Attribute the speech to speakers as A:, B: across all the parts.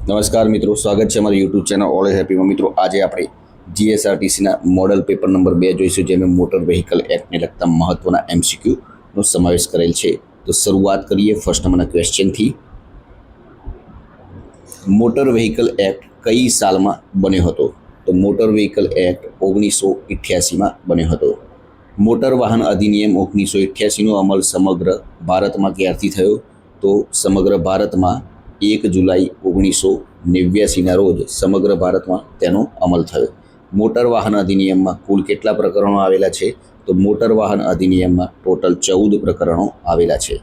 A: નમસ્કાર મિત્રો, સ્વાગત છે અમારી યુટ્યુબ ચેનલ ઓલવેઝ હેપીમાં। મિત્રો, આજે આપણે જીએસઆરટીસીના મોડલ પેપર નંબર 2 જોઈશું, જેમાં મોટર વ્હીકલ એક્ટને લગતા મહત્વના એમસીક્યુનો સમાવેશ કરેલ છે। તો શરૂઆત કરીએ ફર્સ્ટ નંબરના ક્વેશ્ચનથી। મોટર વ્હીકલ એક્ટ કઈ સાલમાં બન્યો હતો? તો મોટર વ્હીકલ એક્ટ 1988માં બન્યો હતો। મોટર વાહન અધિનિયમ 1988નો અમલ સમગ્ર ભારતમાં ક્યારથી થયો? તો સમગ્ર ભારતમાં 1 જુલાઈ 1989ના રોજ સમગ્ર ભારતમાં તેનો અમલ થયો। મોટર વાહન અધિનિયમમાં કુલ કેટલા પ્રકરણો આવેલા છે? તો મોટર વાહન અધિનિયમમાં ટોટલ 14 પ્રકરણો આવેલા છે।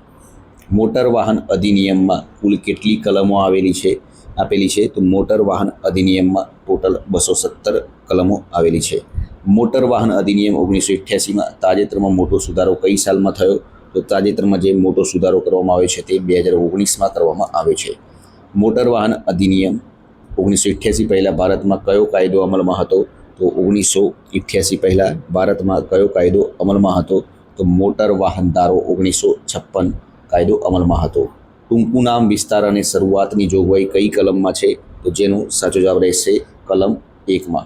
A: મોટર વાહન અધિનિયમમાં કુલ કેટલી કલમો આપેલી છે? તો મોટર વાહન અધિનિયમમાં ટોટલ 217 કલમો આવેલી છે। મોટર વાહન અધિનિયમ 1988માં તાજેતરમાં મોટો સુધારો કઈ સાલમાં થયો? તો તાજેતરમાં જે મોટો સુધારો કરવામાં આવ્યો છે તે 2019માં કરવામાં આવ્યો છે। મોટર વાહન અધિનિયમ 1988 પહેલાં ભારતમાં કયો કાયદો અમલમાં હતો? તો 1988 પહેલાં ભારતમાં કયો કાયદો અમલમાં હતો? તો મોટર વાહન ધારો 1956 કાયદો અમલમાં હતો। ટૂંકું નામ, વિસ્તાર અને શરૂઆતની જોગવાઈ કઈ કલમમાં છે? તો જેનો સાચો જવાબ રહેશે કલમ 1માં।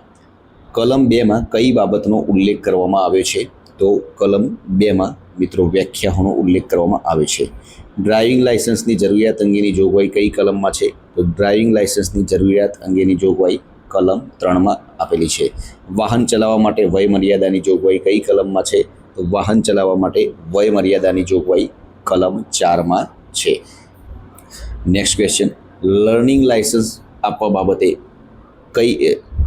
A: કલમ 2માં કઈ બાબતનો ઉલ્લેખ કરવામાં આવ્યો છે? તો કલમ 2માં મિત્રો વ્યાખ્યાઓનો ઉલ્લેખ કરવામાં આવ્યો છે। ડ્રાઇવિંગ લાયસન્સની જરૂરિયાત અંગેની જોગવાઈ કઈ કલમમાં છે? તો ડ્રાઇવિંગ લાયસન્સની જરૂરિયાત અંગેની જોગવાઈ કલમ 3માં આપેલી છે। વાહન ચલાવવા માટે વય મર્યાદાની જોગવાઈ કઈ કલમમાં છે? તો વાહન ચલાવવા માટે વય મર્યાદાની જોગવાઈ કલમ 4માં છે। નેક્સ્ટ ક્વેશ્ચન, લર્નિંગ લાયસન્સ આપવા બાબતે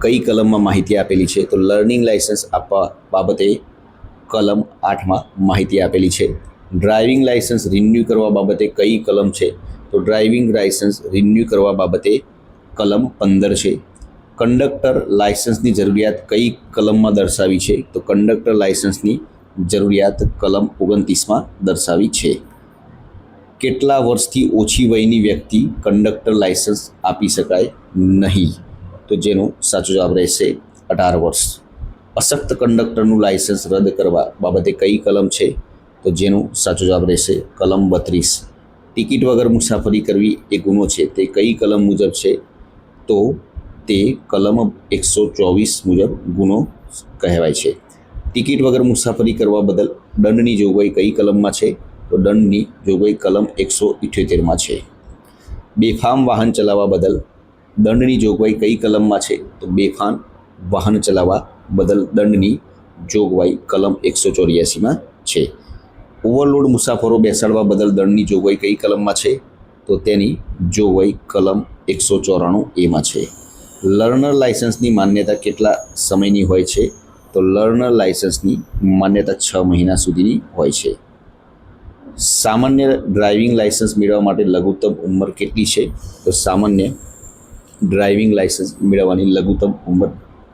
A: કઈ કલમમાં માહિતી આપેલી છે? તો લર્નિંગ લાયસન્સ આપવા બાબતે કલમ 8માં માહિતી આપેલી છે। ડ્રાઇવિંગ લાયસન્સ રિન્યૂ કરવા બાબતે કઈ કલમ છે? તો ડ્રાઇવિંગ લાયસન્સ રિન્યૂ કરવા બાબતે કલમ 15 છે। કંડક્ટર લાયસન્સની જરૂરિયાત કઈ કલમમાં દર્શાવી છે? તો કંડક્ટર લાયસન્સની જરૂરિયાત કલમ 29માં દર્શાવી છે। કેટલા વર્ષથી ઓછી વયની વ્યક્તિ કંડક્ટર લાયસન્સ આપી શકાય નહીં? તો જેનો સાચો જવાબ રહેશે 18 વર્ષ। અશક્ત કંડક્ટરનું લાયસન્સ રદ કરવા બાબતે કઈ કલમ છે? તો જેનો સાચો જવાબ રહેશે કલમ 32। ટિકિટ વગર મુસાફરી કરવી એ ગુનો છે, તે કઈ કલમ મુજબ છે? તો તે કલમ 124 મુજબ ગુનો કહેવાય છે। ટિકિટ વગર મુસાફરી કરવા બદલ દંડની જોગવાઈ કઈ કલમમાં છે? તો દંડની જોગવાઈ કલમ 178માં છે। બેફામ વાહન ચલાવવા બદલ દંડની જોગવાઈ કઈ કલમમાં છે? તો બેફામ વાહન ચલાવવા બદલ દંડની જોગવાઈ કલમ 184માં છે। ઓવરલોડ મુસાફરો બેસાડવા બદલ દંડની જોગવાઈ કઈ કલમમાં છે? તો તેની જોગવાઈ કલમ 194A માં છે। લર્નર લાયસન્સની માન્યતા કેટલા સમયની હોય છે? તો લર્નર લાયસન્સની માન્યતા 6 મહિના સુધીની હોય છે। સામાન્ય ડ્રાઇવિંગ લાયસન્સ મેળવવા માટે લઘુત્તમ ઉંમર કેટલી છે? તો સામાન્ય ડ્રાઇવિંગ લાયસન્સ મેળવવાની લઘુત્તમ ઉંમર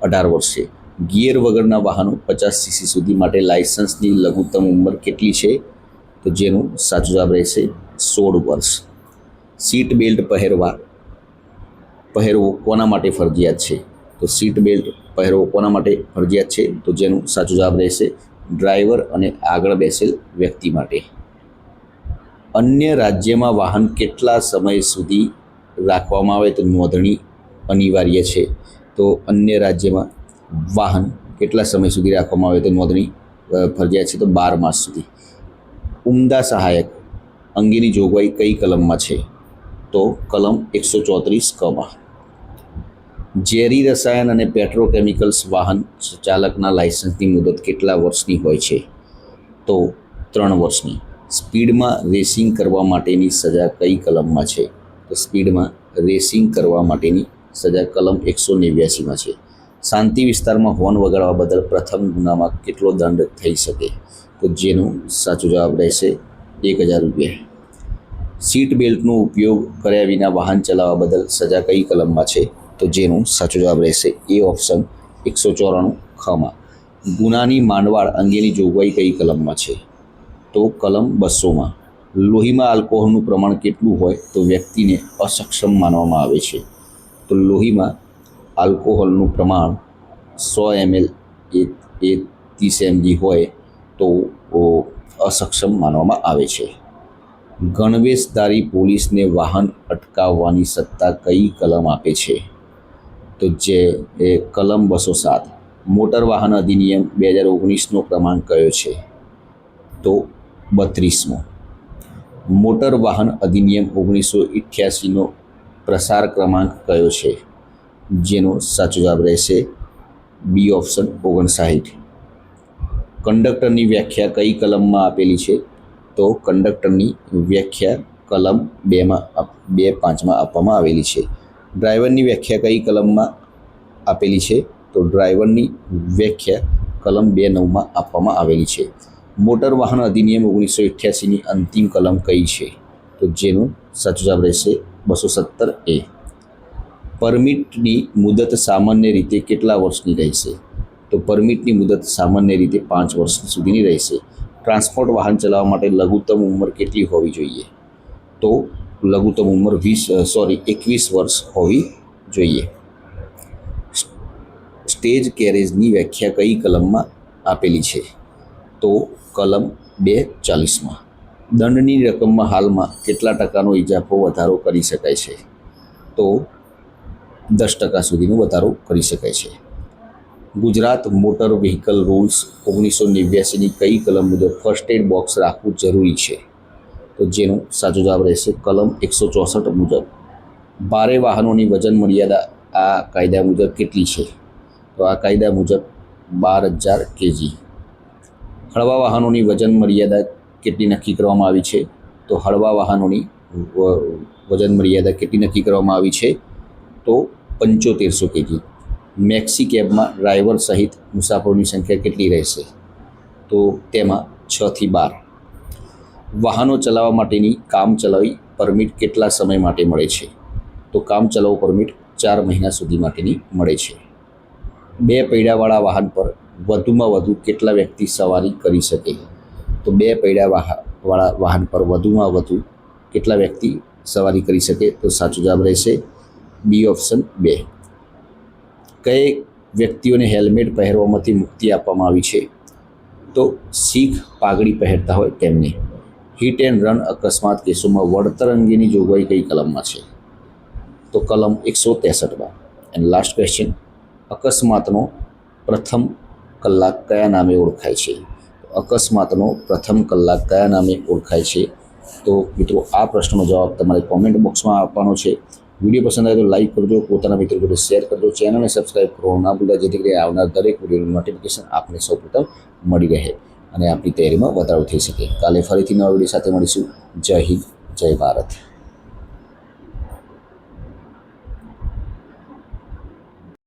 A: 18 વર્ષ છે। ગિયર વગરના વાહનો 50 સીસી સુધી માટે લાયસન્સની લઘુત્તમ ઉંમર કેટલી છે? તો જેનો સાચો જવાબ રહેશે 16 વર્ષ। સીટ બેલ્ટ પહેરવો કોના માટે ફરજિયાત છે? તો સીટ બેલ્ટ પહેરવો કોના માટે ફરજિયાત છે? તો જેનો સાચો જવાબ રહેશે ડ્રાઈવર અને આગળ બેસેલ વ્યક્તિ માટે। અન્ય રાજ્યમાં વાહન કેટલા સમય સુધી રાખવામાં આવે તો નોંધણી અનિવાર્ય છે? તો અન્ય રાજ્યમાં વાહન કેટલા સમય સુધી રાખવામાં આવે તો નોંધણી ફરજિયાત છે? તો 12 માસ સુધી। ઉમદા સહાયક અંગેની જોગવાઈ કઈ કલમમાં છે? તો કલમ 134 ઝેરી રસાયણ અને પેટ્રોકેમિકલ્સ વાહન ચાલકના લાયસન્સની મુદત કેટલા વર્ષની હોય છે? તો 3 વર્ષની। સ્પીડમાં રેસિંગ કરવા માટેની સજા કઈ કલમમાં છે? તો સ્પીડમાં રેસિંગ કરવા માટેની સજા કલમ 189માં છે। શાંતિ વિસ્તારમાં હોર્ન વગાડવા બદલ પ્રથમ ગુનામાં કેટલો દંડ થઈ શકે? તો જેનો સાચો જવાબ રહેશે 1000 રૂપિયા। સીટ બેલ્ટનો ઉપયોગ કર્યા વિના વાહન ચલાવવા બદલ સજા કઈ કલમમાં છે? તો જેનો સાચો જવાબ રહેશે એ ઓપ્શન 194 ગુનાની માંડવાળ અંગેની જોગવાઈ કઈ કલમમાં છે? તો કલમ 200માં। લોહીમાં આલ્કોહોલનું પ્રમાણ કેટલું હોય તો વ્યક્તિને અસક્ષમ માનવામાં આવે છે? તો લોહીમાં આલ્કોહોલનું પ્રમાણ 100 ml એ 30 mg હોય તો અસક્ષમ માનવામાં આવે છે। ગણવેશધારી પોલીસને વાહન અટકાવવાની સત્તા કઈ કલમ આપે છે? તો જે એ કલમ 207. મોટર વાહન અધિનિયમ 2019નો ક્રમાંક કયો છે? તો 32મો. મોટર વાહન અધિનિયમ 1988નો પ્રસાર ક્રમાંક કયો છે? જેનો સાચો જવાબ રહેશે બી ઓપ્શન 59. કંડક્ટરની વ્યાખ્યા કઈ કલમમાં આપેલી છે? તો કંડક્ટરની વ્યાખ્યા કલમ 2.5માં આપવામાં આવેલી છે. ડ્રાઈવરની વ્યાખ્યા કઈ કલમમાં આપેલી છે? તો ડ્રાઈવરની વ્યાખ્યા કલમ 2.9માં આપવામાં આવેલી છે. મોટર વાહન અધિનિયમ 1988ની અંતિમ કલમ કઈ છે? તો જેનો સાચો જવાબ રહેશે 217A. પરમિટની મુદત સામાન્ય રીતે કેટલા વર્ષની રહેશે? તો પરમિટની મુદત સામાન્ય રીતે 5 વર્ષ સુધીની રહેશે. ટ્રાન્સપોર્ટ વાહન ચલાવવા માટે લઘુત્તમ ઉંમર કેટલી હોવી જોઈએ? તો લઘુત્તમ ઉંમર 21 વર્ષ હોવી જોઈએ. સ્ટેજ કેરેજની વ્યાખ્યા કઈ કલમમાં આપેલી છે? તો કલમ 240માં. દંડની રકમમાં હાલમાં કેટલા ટકાનો ઇજાફો વધારો કરી શકાય છે? તો 10% સુધીનો વધારો કરી શકાય છે. ગુજરાત મોટર વ્હીકલ રૂલ્સ 1989ની કઈ કલમ મુજબ ફર્સ્ટ એડ બોક્સ રાખવું જરૂરી છે? તો જેનો સાચો જવાબ રહેશે કલમ 164 મુજબ. ભારે વાહનોની વજન મર્યાદા આ કાયદા મુજબ કેટલી છે? તો આ કાયદા મુજબ 12,000 kg. હળવા વાહનોની વજન મર્યાદા કેટલી નક્કી કરવામાં આવી છે? તો હળવા વાહનોની વજન મર્યાદા કેટલી નક્કી કરવામાં આવી છે? તો 7500 kg. મેક્સી કેબમાં ડ્રાઈવર સહિત મુસાફરોની સંખ્યા કેટલી રહેશે? તો તેમાં 6 થી 12. વાહનો ચલાવવા માટેની કામચલાઉ પરમિટ કેટલા સમય માટે મળે છે? તો કામચલાઉ પરમિટ 4 મહિના સુધી માટેની મળે છે. 2 પૈડાવાળા વાહન પર વધુમાં વધુ કેટલા વ્યક્તિ સવારી કરી શકે? તો 2 પૈડાવાળા વાહન પર વધુમાં વધુ કેટલા વ્યક્તિ સવારી કરી શકે? તો સાચો જવાબ રહેશે બી ઓપ્શન 2. કઈ વ્યક્તિઓને હેલ્મેટ પહેરવામાંથી મુક્તિ આપવામાં આવી છે? તો શીખ પાઘડી પહેરતા હોય તેમને. હિટ એન્ડ રન અકસ્માત કેસોમાં વળતર અંગેની જોગવાઈ કઈ કલમમાં છે? તો કલમ 163માં. એન્ડ લાસ્ટ ક્વેશ્ચન, અકસ્માતનો પ્રથમ કલાક કયા નામે ઓળખાય છે? અકસ્માતનો પ્રથમ કલાક કયા નામે ઓળખાય છે? તો મિત્રો આ પ્રશ્નનો જવાબ તમારે કોમેન્ટ બોક્સમાં આપવાનો છે. વિડીયો પસંદ આવે તો લાઈક કરજો, પોતાના મિત્રો જોડે શેર કરજો, ચેનલને સબસ્ક્રાઈબ કરવાનું ના ભૂલતા, જેથી કરી આવનાર દરેક વિડીયોનું નોટિફિકેશન આપને સૌપ્રથમ મળી રહે અને આપણી તૈયારીમાં વધારો થઈ શકે. કાલે ફરીથી નવા વિડીયો સાથે મળીશું. જય હિન્દ, જય ભારત.